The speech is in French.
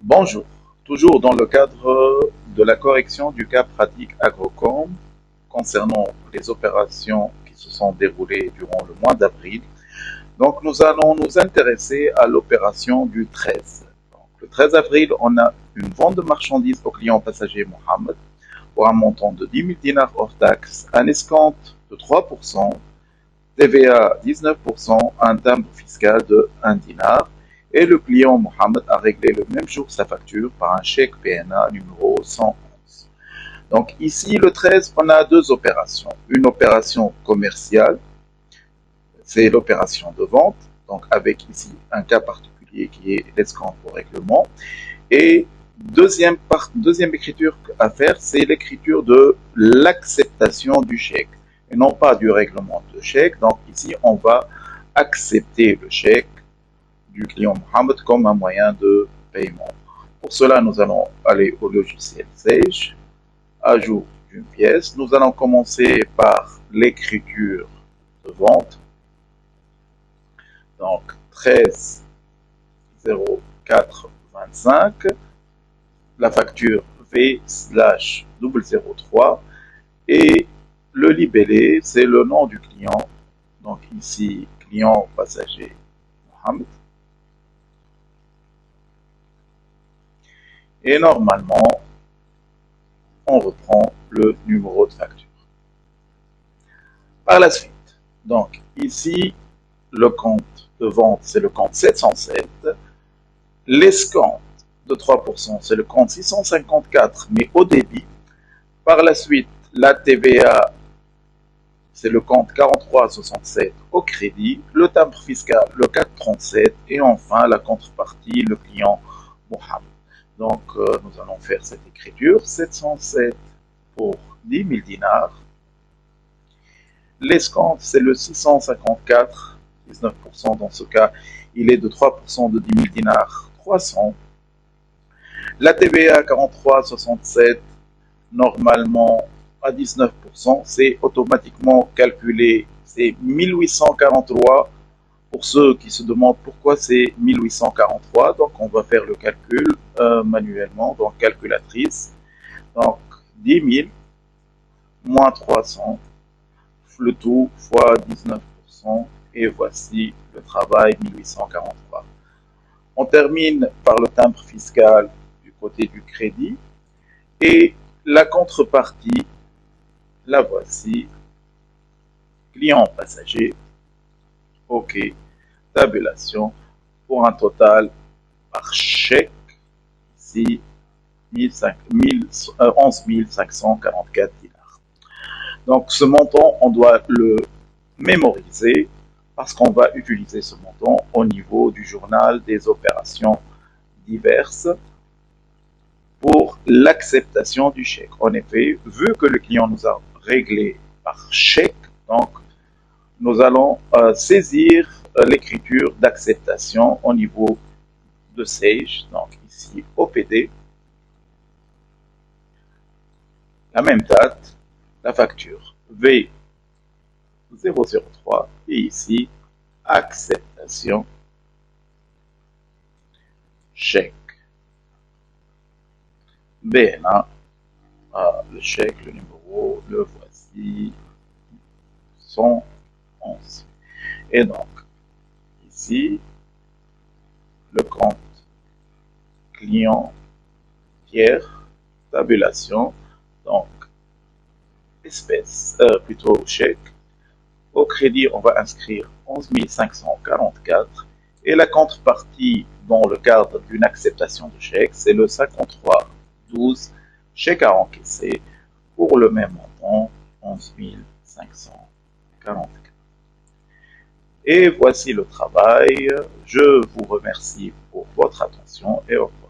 Bonjour, toujours dans le cadre de la correction du cas pratique Agrocom concernant les opérations qui se sont déroulées durant le mois d'avril. Donc nous allons nous intéresser à l'opération du 13. Donc, le 13 avril, on a une vente de marchandises au client passager Mohamed pour un montant de 10 000 dinars hors taxe, un escompte de 3%, TVA 19%, un timbre fiscal de 1 dinar. Et le client Mohamed a réglé le même jour sa facture par un chèque PNA numéro 111. Donc ici, le 13, on a deux opérations. Une opération commerciale, c'est l'opération de vente, donc avec ici un cas particulier qui est l'escompte au règlement. Et deuxième écriture à faire, c'est l'écriture de l'acceptation du chèque et non pas du règlement de chèque. Donc ici, on va accepter le chèque du client Mohamed comme un moyen de paiement. Pour cela, nous allons aller au logiciel Sage, ajout d'une pièce. Nous allons commencer par l'écriture de vente. Donc 13 04 25, la facture V/003 et le libellé, c'est le nom du client. Donc ici, client passager Mohamed. Et normalement, on reprend le numéro de facture. Par la suite, donc ici, le compte de vente, c'est le compte 707. L'escompte de 3%, c'est le compte 654, mais au débit. Par la suite, la TVA, c'est le compte 4367 au crédit. Le timbre fiscal, le 437. Et enfin, la contrepartie, le client Mohamed. Donc, nous allons faire cette écriture. 707 pour 10 000 dinars. L'escompte, c'est le 654, 19% dans ce cas, il est de 3% de 10 000 dinars, 300. La TVA 43,67, normalement à 19%, c'est automatiquement calculé, c'est 1843. Pour ceux qui se demandent pourquoi c'est 1843, donc on va faire le calcul manuellement, donc calculatrice. Donc 10 000 moins 300, le tout fois 19%, et voici le travail 1843. On termine par le timbre fiscal du côté du crédit et la contrepartie, la voici, client passager, OK, tabulation, pour un total par chèque, ici, 11 544 dinars. Donc ce montant, on doit le mémoriser parce qu'on va utiliser ce montant au niveau du journal des opérations diverses pour l'acceptation du chèque. En effet, vu que le client nous a réglé par chèque, donc nous allons saisir l'écriture d'acceptation au niveau de Sage, donc ici OPD, la même date, la facture V003 et ici acceptation chèque. BNA, le chèque, le numéro, le voici, 111. Et donc, ici, le compte client tiers, tabulation, donc espèce, plutôt chèque. Au crédit, on va inscrire 11 544 et la contrepartie dans le cadre d'une acceptation de chèque, c'est le 5312 chèque à encaisser pour le même montant, 11 544. Et voici le travail. Je vous remercie pour votre attention et au revoir.